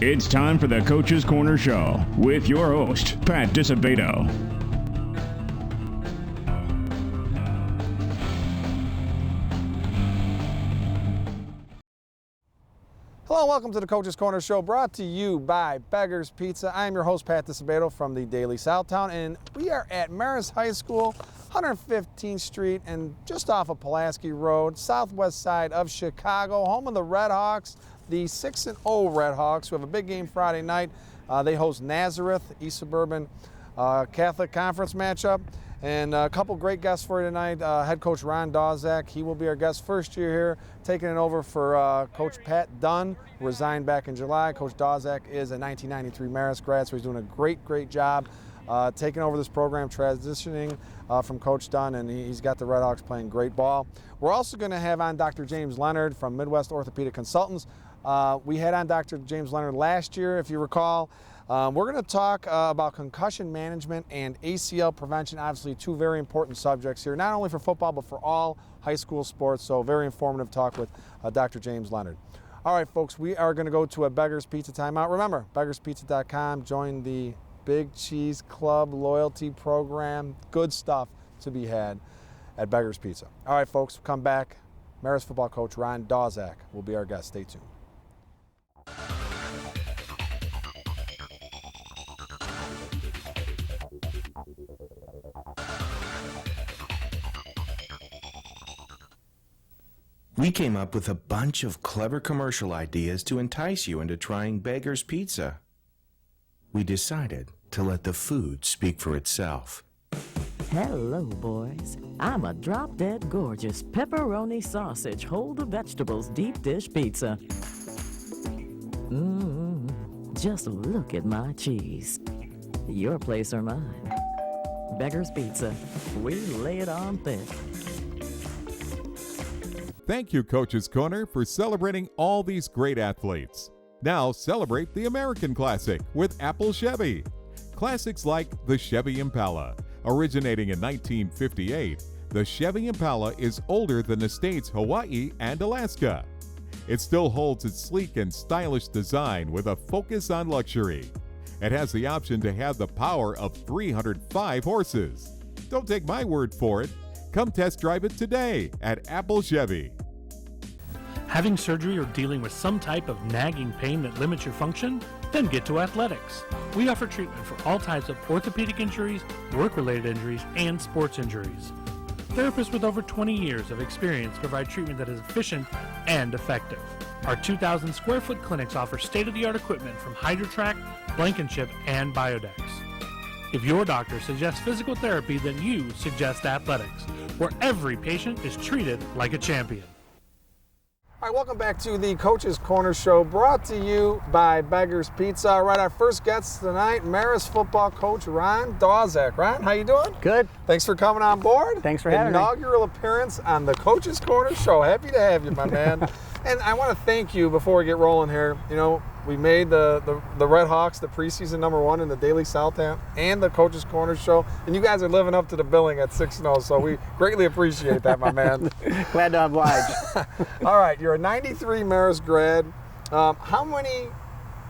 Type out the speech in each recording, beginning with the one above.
It's time for the Coach's Corner Show with your host, Pat Disabato. Hello and welcome to the Coach's Corner Show, brought to you by Beggar's Pizza. I am your host, Pat Disabato from the Daily Southtown, and we are at Marist High School, 115th Street, and just off of Pulaski Road, southwest side of Chicago, home of the Red Hawks, the 6-0 Red Hawks, who have a big game Friday night. They host Nazareth, East Suburban Catholic Conference matchup. And a couple great guests for you tonight. Head coach Ron Dawzak, he will be our guest first year here, taking it over for Coach Pat Dunn, who resigned back in July. Coach Dawzak is a 1993 Marist grad, so he's doing a great job taking over this program, transitioning from Coach Dunn, and he's got the Red Hawks playing great ball. We're also going to have on Dr. James Leonard from Midwest Orthopedic Consultants. We had on Dr. James Leonard last year, if you recall. We're going to talk about concussion management and ACL prevention, obviously two very important subjects here, not only for football, but for all high school sports. So very informative talk with Dr. James Leonard. All right, folks, we are going to go to a Beggar's Pizza timeout. Remember, beggarspizza.com, join the Big Cheese Club loyalty program. Good stuff to be had at Beggar's Pizza. All right, folks, we'll come back. Marist football coach Ron Dawzak will be our guest. Stay tuned. We came up with a bunch of clever commercial ideas to entice you into trying Beggar's Pizza. We decided to let the food speak for itself. Hello, boys. I'm a drop-dead gorgeous pepperoni sausage, hold the vegetables deep dish pizza. Just look at my cheese. Your place or mine. Beggar's Pizza. We lay it on thick. Thank you, Coach's Corner, for celebrating all these great athletes. Now celebrate the American Classic with Apple Chevy. Classics like the Chevy Impala. Originating in 1958, the Chevy Impala is older than the states Hawaii and Alaska. It still holds its sleek and stylish design with a focus on luxury. It has the option to have the power of 305 horses. Don't take my word for it. Come test drive it today at Apple Chevy. Having surgery or dealing with some type of nagging pain that limits your function? Then get to Athletics. We offer treatment for all types of orthopedic injuries, work-related injuries, and sports injuries. Therapists with over 20 years of experience provide treatment that is efficient and effective. Our 2,000 square foot clinics offer state-of-the-art equipment from HydroTrack, Blankenship, and Biodex. If your doctor suggests physical therapy, then you suggest Athletics, where every patient is treated like a champion. All right, welcome back to the Coach's Corner Show, brought to you by Beggar's Pizza. All right, our first guest tonight, Marist football coach Ron Dawzak. Ron, how you doing? Good. Thanks for coming on board. Thanks for having me. Inaugural appearance on the Coach's Corner Show. Happy to have you, my man. And I want to thank you before we get rolling here. You know, we made the Red Hawks the preseason #1 in the Daily Southtown and the Coach's Corner Show, and you guys are living up to the billing at 6-0, so we greatly appreciate that, my man. Glad to oblige. All right, you're a 93 Marist grad. How many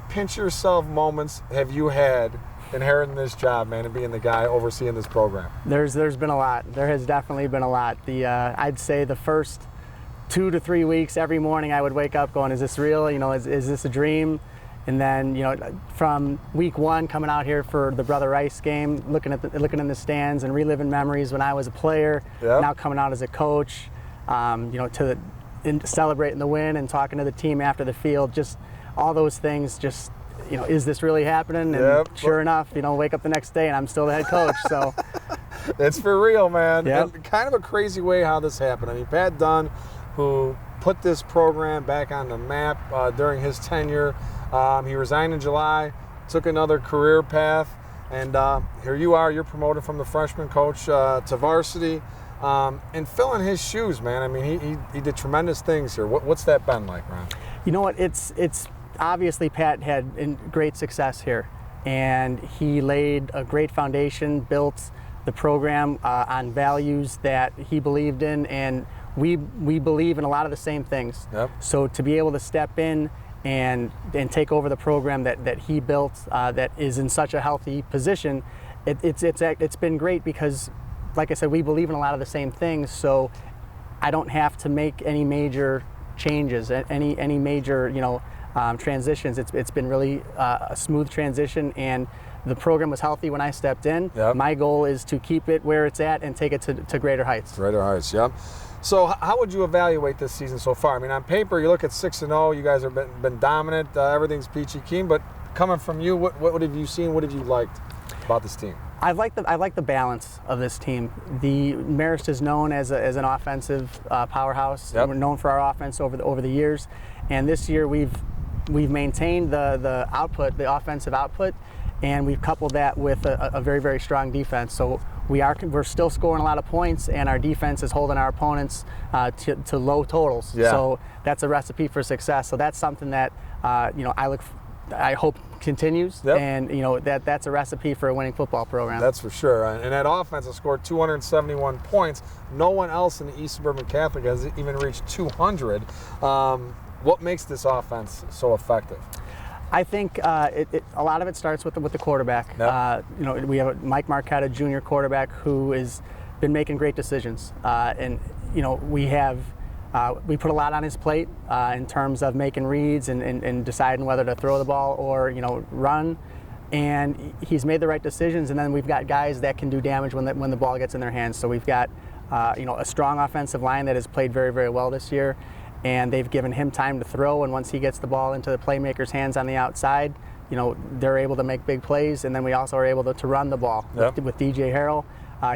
pinch yourself moments have you had inheriting this job, man, and being the guy overseeing this program? There's been a lot. There has definitely been a lot. I'd say the first 2 to 3 weeks, every morning I would wake up going, is this real? You know, is this a dream? And then, you know, from week 1 coming out here for the Brother Rice game, looking in the stands and reliving memories when I was a player, now coming out as a coach, you know, celebrating the win and talking to the team after the field, just all those things, just, you know, is this really happening? And sure enough, you know, wake up the next day and I'm still the head coach, so. It's for real, man. And kind of a crazy way how this happened. I mean, Pat Dunn, who put this program back on the map during his tenure. He resigned in July, took another career path, and here you are, you're promoted from the freshman coach to varsity, and filling his shoes, man. I mean, he did tremendous things here. What's that been like, Ron? You know what, it's obviously Pat had great success here, and he laid a great foundation, built the program on values that he believed in, and we believe in a lot of the same things. So to be able to step in and take over the program that he built that is in such a healthy position, it's been great because, like I said, we believe in a lot of the same things. So I don't have to make any major changes, any major transitions. It's been really a smooth transition, and the program was healthy when I stepped in. Yep. My goal is to keep it where it's at and take it to greater heights. Greater heights, yep. So how would you evaluate this season so far? I mean, on paper, you look at 6-0. You guys have been dominant. Everything's peachy keen. But coming from you, what have you seen? What have you liked about this team? I like the balance of this team. The Marist is known as an offensive powerhouse. Yep. We're known for our offense over the years, and this year we've maintained the output, the offensive output, and we've coupled that with a very, very strong defense. So we're still scoring a lot of points, and our defense is holding our opponents to low totals. Yeah. So that's a recipe for success. So that's something that I hope continues. Yep. And that's a recipe for a winning football program. That's for sure. And that offense has scored 271 points. No one else in the East Suburban Catholic has even reached 200. What makes this offense so effective? I think a lot of it starts with the quarterback. Yep. We have a Mike Marquetta, junior quarterback, who has been making great decisions. And we put a lot on his plate in terms of making reads and deciding whether to throw the ball or run. And he's made the right decisions. And then we've got guys that can do damage when the ball gets in their hands. So we've got a strong offensive line that has played very, very well this year. And they've given him time to throw, and once he gets the ball into the playmaker's hands on the outside, they're able to make big plays, and then we also are able to run the ball. Yep. With DJ Harrell.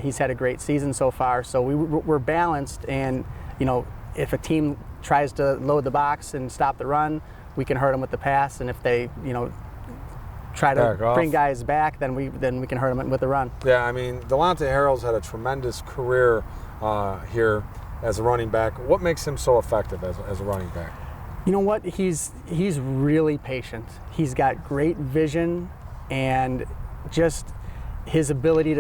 He's had a great season so far, so we're balanced, and if a team tries to load the box and stop the run, we can hurt them with the pass, and if they try to bring guys back, then we can hurt them with the run. Yeah, I mean, Delonte Harrell's had a tremendous career here as a running back. What makes him so effective as a running back? You know what? He's really patient. He's got great vision, and just his ability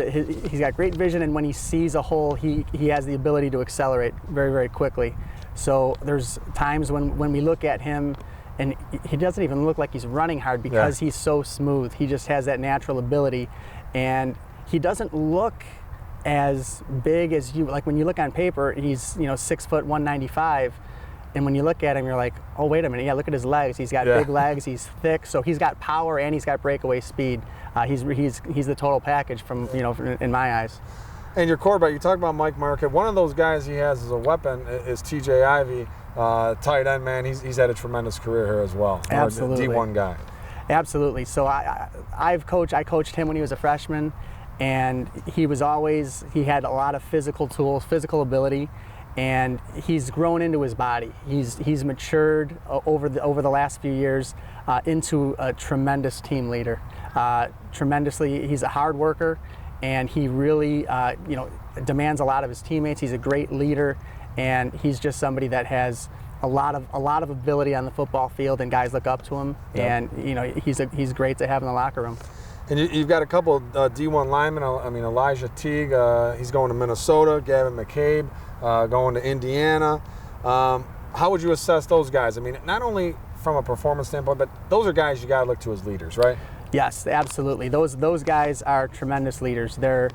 he's got great vision, and when he sees a hole, he has the ability to accelerate very, very quickly. So there's times when we look at him, and he doesn't even look like he's running hard because he's so smooth. He just has that natural ability, and he doesn't look as big as like when you look on paper, he's 6 foot 195, and when you look at him, you're like, oh, wait a minute, yeah, look at his legs. He's got big legs, he's thick, so he's got power and he's got breakaway speed. He's the total package from in my eyes. And your quarterback, you talk about Mike Marquette. One of those guys he has as a weapon is TJ Ivey, tight end, man. He's had a tremendous career here as well. Absolutely. D1 guy. Absolutely. So I coached him when he was a freshman, and he had a lot of physical tools, physical ability, and he's grown into his body. He's matured over the last few years into a tremendous team leader. Tremendously, he's a hard worker, and he really demands a lot of his teammates. He's a great leader, and he's just somebody that has a lot of ability on the football field, and guys look up to him. Yep. And he's great to have in the locker room. And you've got a couple of D1 linemen. I mean, Elijah Teague, he's going to Minnesota. Gavin McCabe going to Indiana. How would you assess those guys? I mean, not only from a performance standpoint, but those are guys you got to look to as leaders, right? Yes, absolutely. Those guys are tremendous leaders. They're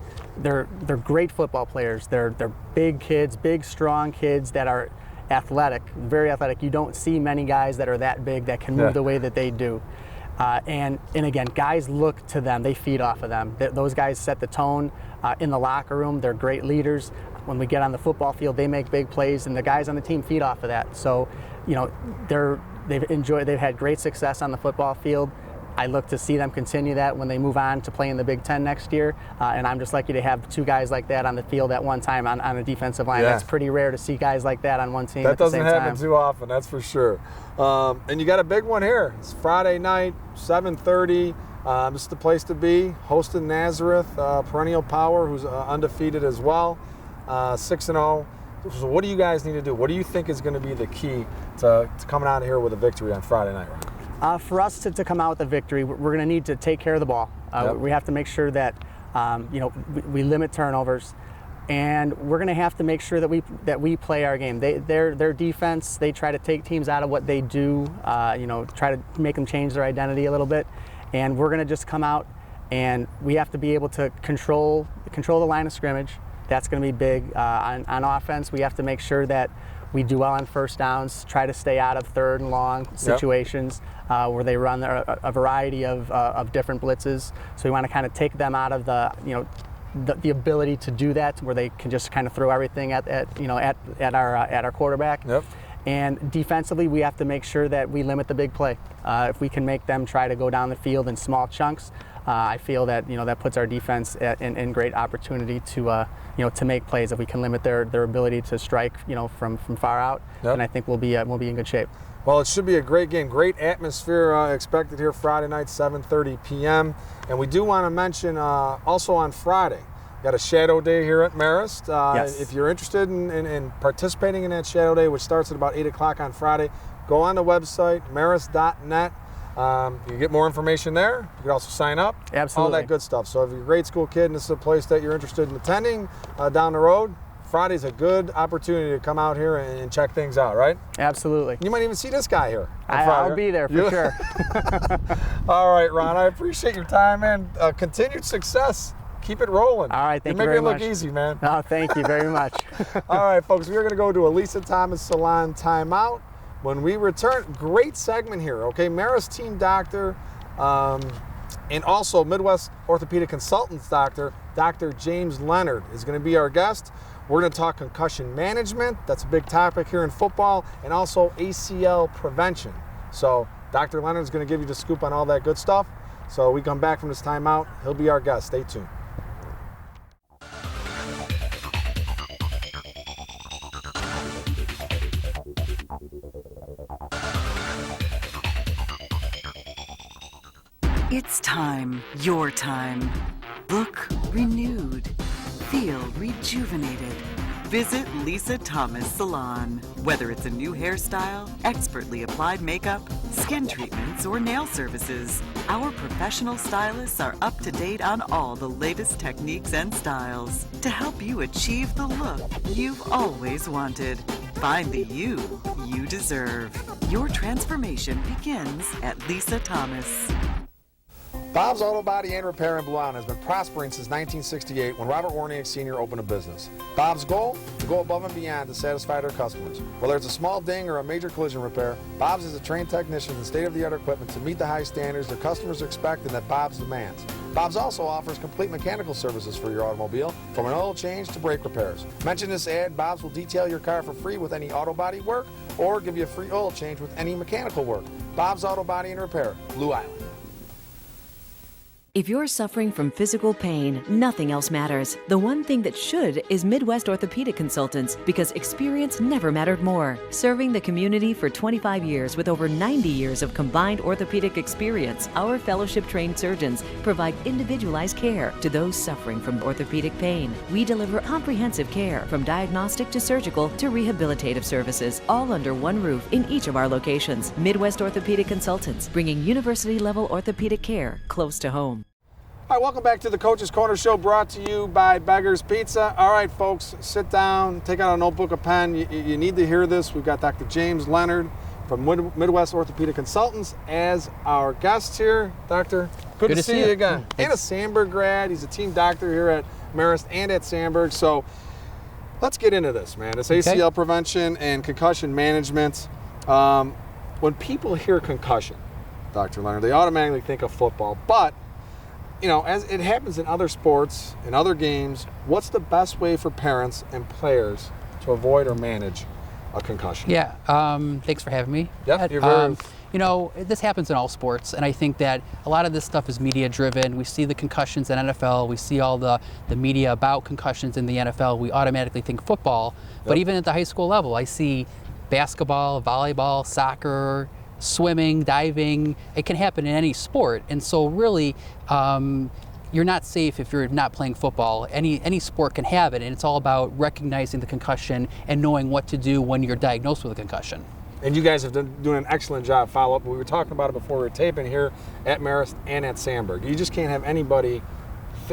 great football players. They're big kids, big strong kids that are athletic, very athletic. You don't see many guys that are that big that can move the way that they do. And again, guys look to them. They feed off of them. Those guys set the tone in the locker room. They're great leaders. When we get on the football field, they make big plays, and the guys on the team feed off of that. So, they've had great success on the football field. I look to see them continue that when they move on to play in the Big Ten next year. And I'm just lucky to have two guys like that on the field at one time on a defensive line. That's pretty rare to see guys like that on one team at the same time. That doesn't happen too often, that's for sure. And you got a big one here. It's Friday night, 7:30. This is the place to be. Hosting Nazareth, perennial power, who's undefeated as well, 6-0. So what do you guys need to do? What do you think is going to be the key to coming out of here with a victory on Friday night, Ryan? For us to come out with a victory, we're going to need to take care of the ball. We have to make sure that we limit turnovers. and we're going to have to make sure that we play our game. Their defense, they try to take teams out of what they do, try to make them change their identity a little bit, and we're going to just come out and we have to be able to control the line of scrimmage. That's going to be big. On offense, we have to make sure that we do well on first downs, try to stay out of third and long situations where they run a variety of different blitzes. So we want to kind of take them out of the ability to do that, where they can just kind of throw everything at our quarterback. Yep. And defensively, we have to make sure that we limit the big play. If we can make them try to go down the field in small chunks, I feel that that puts our defense in great opportunity to make plays. If we can limit their ability to strike from far out, then I think we'll be in good shape. Well, it should be a great game. Great atmosphere expected here Friday night, 7:30 p.m. And we do want to mention also on Friday, got a Shadow Day here at Marist. Yes. If you're interested in participating in that Shadow Day, which starts at about 8 o'clock on Friday, go on the website, marist.net. You can get more information there. You can also sign up. Absolutely. All that good stuff. So if you're a grade school kid and this is a place that you're interested in attending down the road, Friday's a good opportunity to come out here and check things out, right? Absolutely. You might even see this guy here. I'll be there for sure. All right, Ron, I appreciate your time, man. Continued success. Keep it rolling. All right, thank you very much. You're making it look easy, man. Oh, thank you very much. All right, folks, we're going to go to a Lisa Thomas Salon timeout. When we return, great segment here, okay? Marist team doctor and also Midwest Orthopedic Consultants doctor, Dr. James Leonard is going to be our guest. We're going to talk concussion management. That's a big topic here in football, and also ACL prevention. So Dr. Leonard is going to give you the scoop on all that good stuff. So we come back from this timeout, he'll be our guest. Stay tuned. It's time, your time. Look renewed. Feel rejuvenated. Visit Lisa Thomas Salon. Whether it's a new hairstyle, expertly applied makeup, skin treatments, or nail services, our professional stylists are up to date on all the latest techniques and styles to help you achieve the look you've always wanted. Find the you deserve. Your transformation begins at Lisa Thomas. Bob's Auto Body and Repair in Blue Island has been prospering since 1968 when Robert Warniak Sr. opened a business. Bob's goal? To go above and beyond to satisfy their customers. Whether it's a small ding or a major collision repair, Bob's has a trained technician and state-of-the-art equipment to meet the high standards their customers expect and that Bob's demands. Bob's also offers complete mechanical services for your automobile, from an oil change to brake repairs. Mention this ad, Bob's will detail your car for free with any auto body work or give you a free oil change with any mechanical work. Bob's Auto Body and Repair, Blue Island. If you're suffering from physical pain, nothing else matters. The one thing that should is Midwest Orthopedic Consultants, because experience never mattered more. Serving the community for 25 years with over 90 years of combined orthopedic experience, our fellowship-trained surgeons provide individualized care to those suffering from orthopedic pain. We deliver comprehensive care from diagnostic to surgical to rehabilitative services, all under one roof in each of our locations. Midwest Orthopedic Consultants, bringing university-level orthopedic care close to home. All right, welcome back to the Coach's Corner Show, brought to you by Beggar's Pizza. All right, folks, sit down, take out a notebook, a pen. You need to hear this. We've got Dr. James Leonard from Midwest Orthopedic Consultants as our guest here. Doctor, good to see you again. And a Sandburg grad. He's a team doctor here at Marist and at Sandburg. So let's get into this, man. It's ACL prevention and concussion management. When people hear concussion, Dr. Leonard, they automatically think of football, but you know, as it happens in other sports, in other games, what's the best way for parents and players to avoid or manage a concussion? Yeah, thanks for having me. Yep, you're very... You know, this happens in all sports, and I think that a lot of this stuff is media-driven. We see the concussions in NFL, we see all the media about concussions in the NFL, we automatically think football. But even at the high school level, I see basketball, volleyball, soccer, swimming, diving. It can happen in any sport, and so really you're not safe if you're not playing football. Any sport can have it, and it's all about recognizing the concussion and knowing what to do when you're diagnosed with a concussion. And you guys have been doing an excellent job follow-up. We were talking about it before we were taping here at Marist and at Sandburg. You just can't have anybody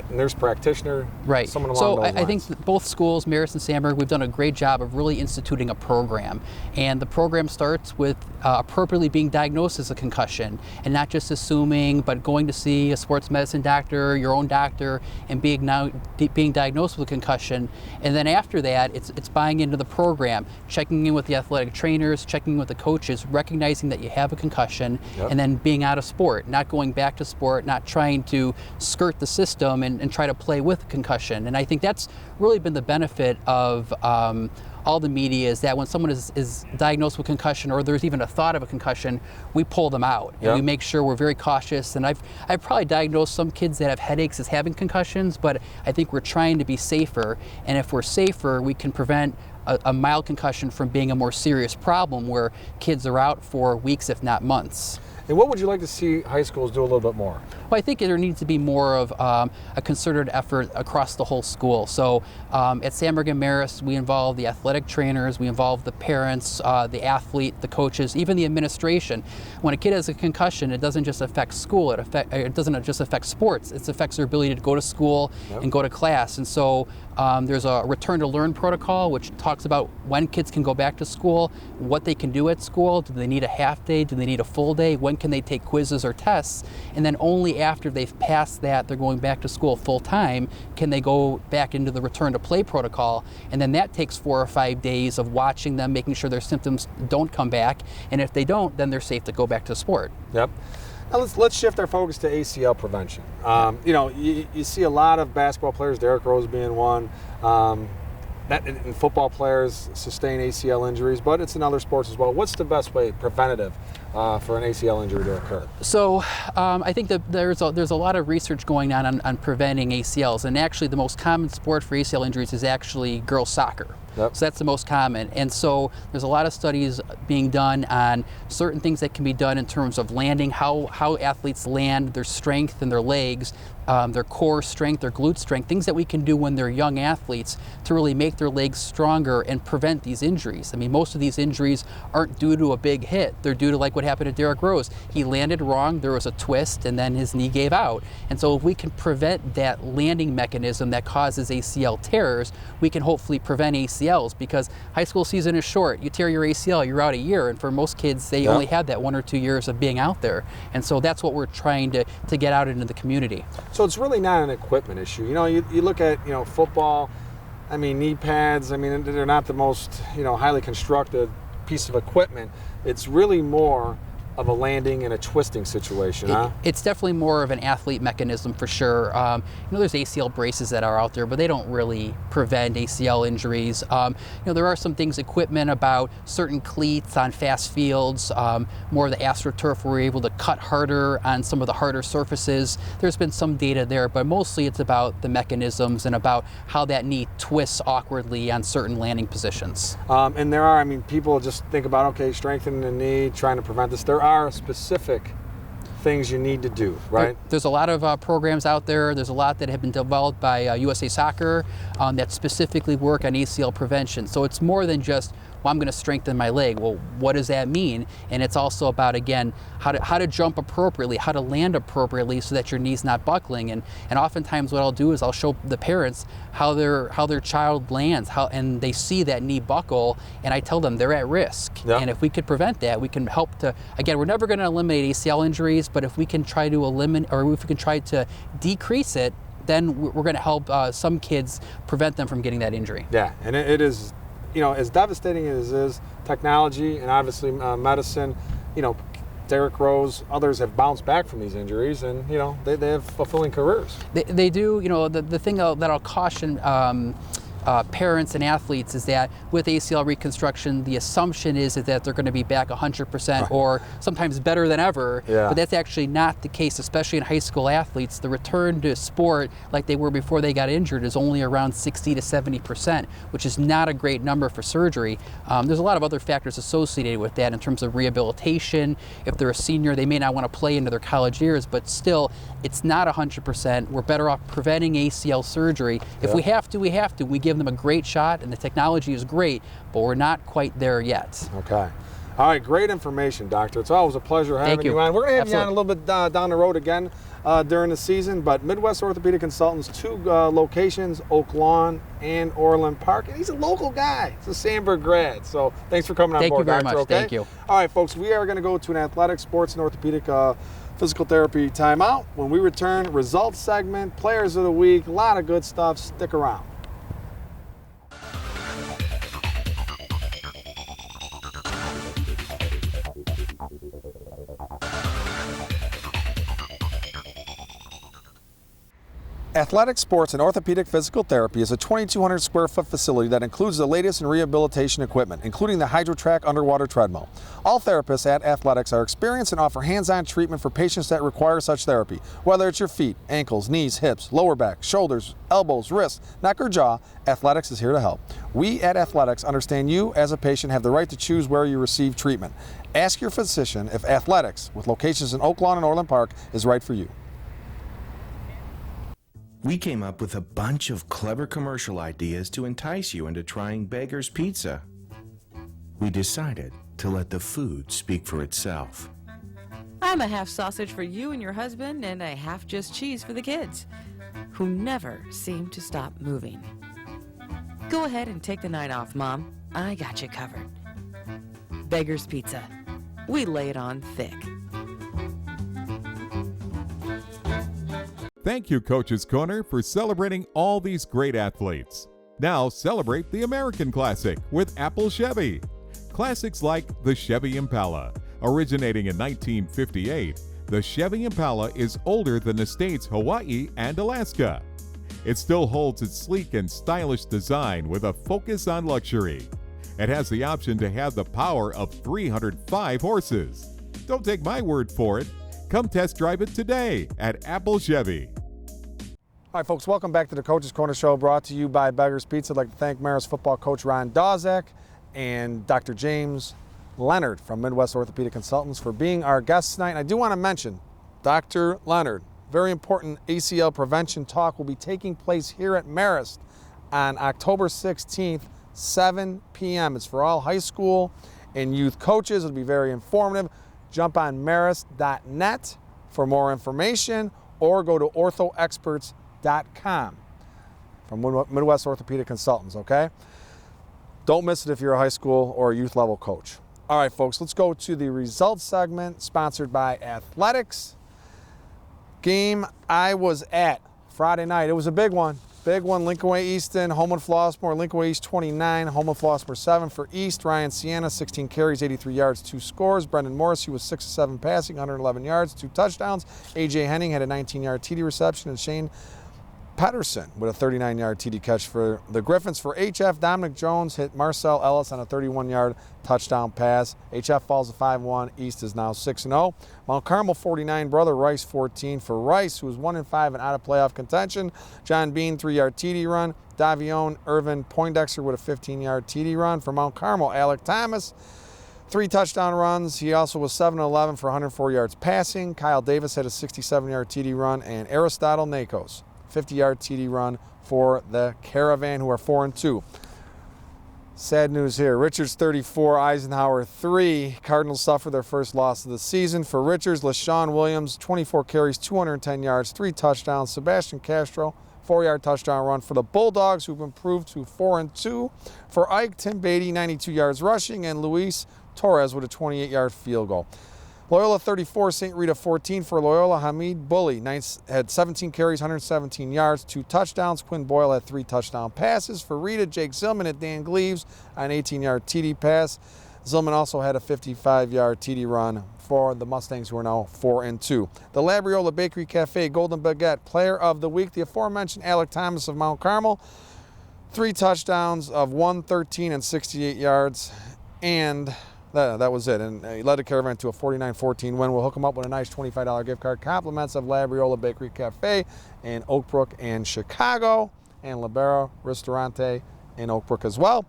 nurse practitioner, right. someone along so those lines. I think that both schools, Marist and Sandburg, we've done a great job of really instituting a program. And the program starts with appropriately being diagnosed as a concussion, and not just assuming, but going to see a sports medicine doctor, your own doctor, and being diagnosed with a concussion. And then after that, it's buying into the program, checking in with the athletic trainers, checking in with the coaches, recognizing that you have a concussion, and then being out of sport, not going back to sport, not trying to skirt the system and try to play with concussion. And I think that's really been the benefit of all the media, is that when someone is diagnosed with concussion, or there's even a thought of a concussion, we pull them out and we make sure we're very cautious. And I've probably diagnosed some kids that have headaches as having concussions, but I think we're trying to be safer. And if we're safer, we can prevent a mild concussion from being a more serious problem where kids are out for weeks, if not months. And what would you like to see high schools do a little bit more? Well, I think there needs to be more of a concerted effort across the whole school. So at Sandburg and Marist, we involve the athletic trainers, we involve the parents, the athlete, the coaches, even the administration. When a kid has a concussion, it doesn't just affect school, it doesn't just affect sports, it affects their ability to go to school and go to class. And so there's a return to learn protocol, which talks about when kids can go back to school, what they can do at school. Do they need a half day? Do they need a full day? When can they take quizzes or tests? And then only after they've passed that, they're going back to school full time, can they go back into the return to play protocol. And then that takes 4 or 5 days of watching them, making sure their symptoms don't come back. And if they don't, then they're safe to go back to sport. Yep. Now let's shift our focus to ACL prevention. You know, you see a lot of basketball players, Derrick Rose being one, and football players sustain ACL injuries, but it's in other sports as well. What's the best way, preventative, for an ACL injury to occur? So I think that there's a lot of research going on preventing ACLs, and actually the most common sport for ACL injuries is actually girls soccer. So that's the most common. And so there's a lot of studies being done on certain things that can be done in terms of landing, how athletes land, their strength in their legs, their core strength, their glute strength, things that we can do when they're young athletes to really make their legs stronger and prevent these injuries. I mean, most of these injuries aren't due to a big hit. They're due to, like what happened to Derrick Rose. He landed wrong, there was a twist, and then his knee gave out. And so if we can prevent that landing mechanism that causes ACL tears, we can hopefully prevent ACLs, because high school season is short. You tear your ACL, you're out a year, and for most kids, they only have that 1 or 2 years of being out there. And so that's what we're trying to get out into the community. So it's really not an equipment issue. You know, you look at, you know, football, I mean, knee pads, I mean, they're not the most, you know, highly constructed piece of equipment. It's really more of a landing and a twisting situation, huh? It's definitely more of an athlete mechanism for sure. You know, there's ACL braces that are out there, but they don't really prevent ACL injuries. You know, there are some things, equipment about certain cleats on fast fields, more of the AstroTurf where we're able to cut harder on some of the harder surfaces. There's been some data there, but mostly it's about the mechanisms and about how that knee twists awkwardly on certain landing positions. And there are, I mean, people just think about, okay, strengthening the knee, trying to prevent this. There are specific things you need to do, right? There's a lot of programs out there. There's a lot that have been developed by USA Soccer that specifically work on ACL prevention. So it's more than just, well, I'm going to strengthen my leg. Well, what does that mean? And it's also about, again, how to jump appropriately, how to land appropriately so that your knee's not buckling. And oftentimes what I'll do is I'll show the parents how their child lands, and they see that knee buckle, and I tell them they're at risk. And if we could prevent that, we can help to, again, we're never going to eliminate ACL injuries, but if we can try to eliminate, or if we can try to decrease it, then we're going to help some kids prevent them from getting that injury. Yeah, and it is, you know, as devastating as it is, technology and obviously medicine, you know, Derrick Rose, others have bounced back from these injuries, and, you know, they have fulfilling careers. They do. You know, the thing that I'll caution parents and athletes is that with ACL reconstruction, the assumption is that they're going to be back 100% or sometimes better than ever, but that's actually not the case, especially in high school athletes. The return to sport like they were before they got injured is only around 60 to 70%, which is not a great number for surgery. There's a lot of other factors associated with that in terms of rehabilitation. If they're a senior, they may not want to play into their college years, but still, it's not 100%. We're better off preventing ACL surgery. If we have to, we have to. We give them a great shot, and the technology is great, but we're not quite there yet. Okay. All right, great information, Doctor. It's always a pleasure having you on. We're going to have you on a little bit down the road again during the season, but Midwest Orthopedic Consultants, 2 locations, Oak Lawn and Orland Park, and he's a local guy. He's a Sandburg grad, so thanks for coming on board, Doctor. Thank you very much. Okay? Thank you. All right, folks, we are going to go to an athletic, sports, and orthopedic physical therapy timeout. When we return, results segment, players of the week, a lot of good stuff. Stick around. Athletic Sports and Orthopedic Physical Therapy is a 2,200 square foot facility that includes the latest in rehabilitation equipment, including the HydroTrack underwater treadmill. All therapists at Athletics are experienced and offer hands-on treatment for patients that require such therapy. Whether it's your feet, ankles, knees, hips, lower back, shoulders, elbows, wrists, neck, or jaw, Athletics is here to help. We at Athletics understand you as a patient have the right to choose where you receive treatment. Ask your physician if Athletics, with locations in Oak Lawn and Orland Park, is right for you. We came up with a bunch of clever commercial ideas to entice you into trying Beggar's Pizza. We decided to let the food speak for itself. I'm a half sausage for you and your husband and a half just cheese for the kids, who never seem to stop moving. Go ahead and take the night off, Mom. I got you covered. Beggar's Pizza. We lay it on thick. Thank you, Coach's Corner, for celebrating all these great athletes. Now celebrate the American Classic with Apple Chevy. Classics like the Chevy Impala. Originating in 1958, the Chevy Impala is older than the states Hawaii and Alaska. It still holds its sleek and stylish design with a focus on luxury. It has the option to have the power of 305 horses. Don't take my word for it. Come test drive it today at Apple Chevy. All right, folks, welcome back to the Coach's Corner Show, brought to you by Beggar's Pizza. I'd like to thank Marist football coach Ron Dawzak and Dr. James Leonard from Midwest Orthopedic Consultants for being our guests tonight. And I do want to mention Dr. Leonard, very important ACL prevention talk will be taking place here at Marist on October 16th, 7 p.m. It's for all high school and youth coaches. It'll be very informative. Jump on marist.net for more information or go to orthoexperts.com from Midwest Orthopedic Consultants, okay? Don't miss it if you're a high school or a youth level coach. All right, folks, let's go to the results segment sponsored by Athletics. Game I was at Friday night. It was a big one. Big one, Lincoln Way Easton, Homewood Flossmoor. Lincoln Way East 29, Homewood Flossmoor 7 for East. Ryan Sienna, 16 carries, 83 yards, 2 scores. Brendan Morris, he was 6 of 7 passing, 111 yards, 2 touchdowns. A.J. Henning had a 19-yard TD reception, and Shane Patterson with a 39-yard TD catch for the Griffins. For HF, Dominic Jones hit Marcel Ellis on a 31-yard touchdown pass. HF falls to 5-1. East is now 6-0. Mount Carmel 49, Brother Rice 14. For Rice, who was 1-5 and out of playoff contention, John Bean 3-yard TD run. Davion Irvin Poindexter with a 15-yard TD run. For Mount Carmel, Alec Thomas 3 touchdown runs. He also was 7-11 for 104 yards passing. Kyle Davis had a 67-yard TD run, and Aristotle Nakos 50-yard TD run for the Caravan, who are 4-2. Sad news here. Richards 34, Eisenhower 3. Cardinals suffer their first loss of the season. For Richards, LaShawn Williams, 24 carries, 210 yards, 3 touchdowns. Sebastian Castro, 4-yard touchdown run for the Bulldogs, who've improved to 4-2. For Ike, Tim Beatty, 92 yards rushing, and Luis Torres with a 28-yard field goal. Loyola 34, St. Rita 14. For Loyola, Hamid Bully had 17 carries, 117 yards, 2 touchdowns. Quinn Boyle had 3 touchdown passes. For Rita, Jake Zillman at Dan Gleaves, an 18-yard TD pass. Zillman also had a 55-yard TD run for the Mustangs, who are now 4-2. The Labriola Bakery Cafe Golden Baguette Player of the Week, the aforementioned Alec Thomas of Mount Carmel, 3 touchdowns of 113 and 68 yards, and that was it. And he led the Caravan to a 49-14 win. We'll hook him up with a nice $25 gift card. Compliments of Labriola Bakery Cafe in Oak Brook and Chicago, and Libero Ristorante in Oak Brook as well.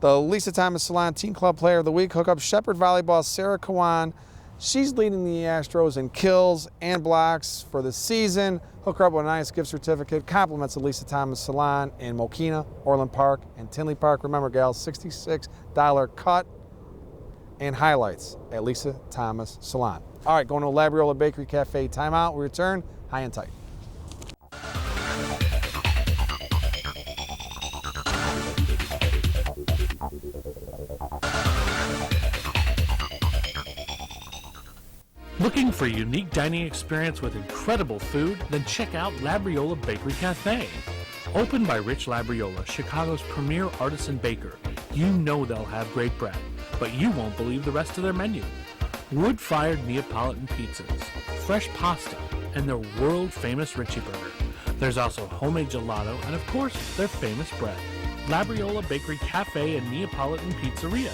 The Lisa Thomas Salon Teen Club Player of the Week, hook up Shepherd Volleyball Sarah Kawan. She's leading the Astros in kills and blocks for the season. Hook her up with a nice gift certificate. Compliments of Lisa Thomas Salon in Mokina, Orland Park, and Tinley Park. Remember, gals, $66 cut. and highlights at Lisa Thomas Salon. All right, going to Labriola Bakery Cafe timeout. We return high and tight. Looking for a unique dining experience with incredible food? Then check out Labriola Bakery Cafe. Opened by Rich Labriola, Chicago's premier artisan baker, you know they'll have great bread, but you won't believe the rest of their menu. Wood-fired Neapolitan pizzas, fresh pasta, and their world-famous Richie Burger. There's also homemade gelato and, of course, their famous bread. Labriola Bakery Cafe and Neapolitan Pizzeria,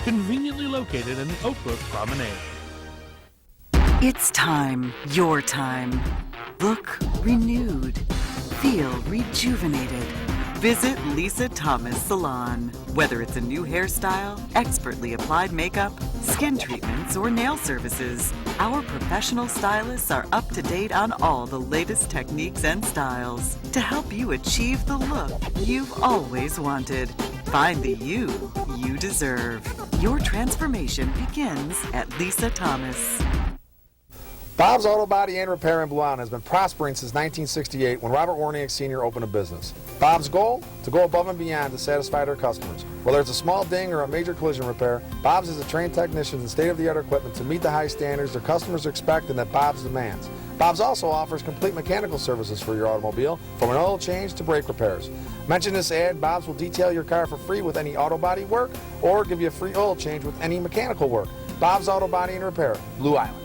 conveniently located in the Oakbrook Promenade. It's time, your time. Look renewed. Feel rejuvenated. Visit Lisa Thomas Salon. Whether it's a new hairstyle, expertly applied makeup, skin treatments, or nail services, our professional stylists are up to date on all the latest techniques and styles to help you achieve the look you've always wanted. Find the you deserve. Your transformation begins at Lisa Thomas. Bob's Auto Body and Repair in Blue Island has been prospering since 1968 when Robert Warniak Sr. opened a business. Bob's goal? To go above and beyond to satisfy their customers. Whether it's a small ding or a major collision repair, Bob's has a trained technicians and state-of-the-art equipment to meet the high standards their customers expect and that Bob's demands. Bob's also offers complete mechanical services for your automobile, from an oil change to brake repairs. Mention this ad, Bob's will detail your car for free with any auto body work or give you a free oil change with any mechanical work. Bob's Auto Body and Repair, Blue Island.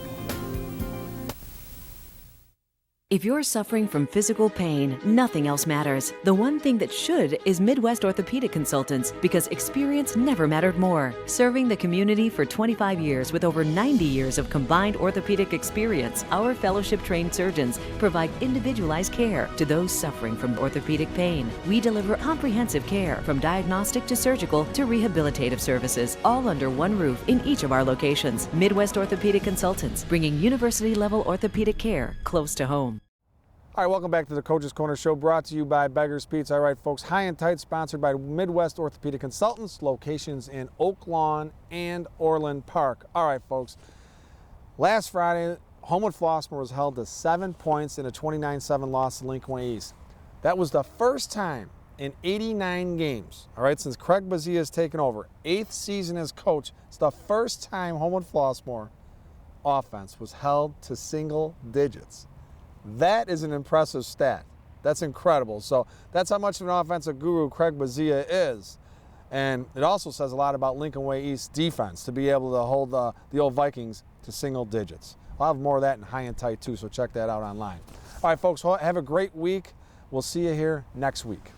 If you're suffering from physical pain, nothing else matters. The one thing that should is Midwest Orthopedic Consultants, because experience never mattered more. Serving the community for 25 years with over 90 years of combined orthopedic experience, our fellowship-trained surgeons provide individualized care to those suffering from orthopedic pain. We deliver comprehensive care from diagnostic to surgical to rehabilitative services, all under one roof in each of our locations. Midwest Orthopedic Consultants, bringing university-level orthopedic care close to home. All right, welcome back to the Coach's Corner Show, brought to you by Beggar's Pizza. All right, folks, High and Tight, sponsored by Midwest Orthopedic Consultants, locations in Oak Lawn and Orland Park. All right, folks, last Friday, Homewood Flossmoor was held to 7 points in a 29-7 loss to Lincoln Way East. That was the first time in 89 games, all right, since Craig Bazia has taken over, 8th season as coach. It's the first time Homewood Flossmoor offense was held to single digits. That is an impressive stat. That's incredible. So that's how much of an offensive guru Craig Bazia is. And it also says a lot about Lincoln Way East's defense to be able to hold the old Vikings to single digits. I'll have more of that in High and Tight too, so check that out online. All right, folks, have a great week. We'll see you here next week.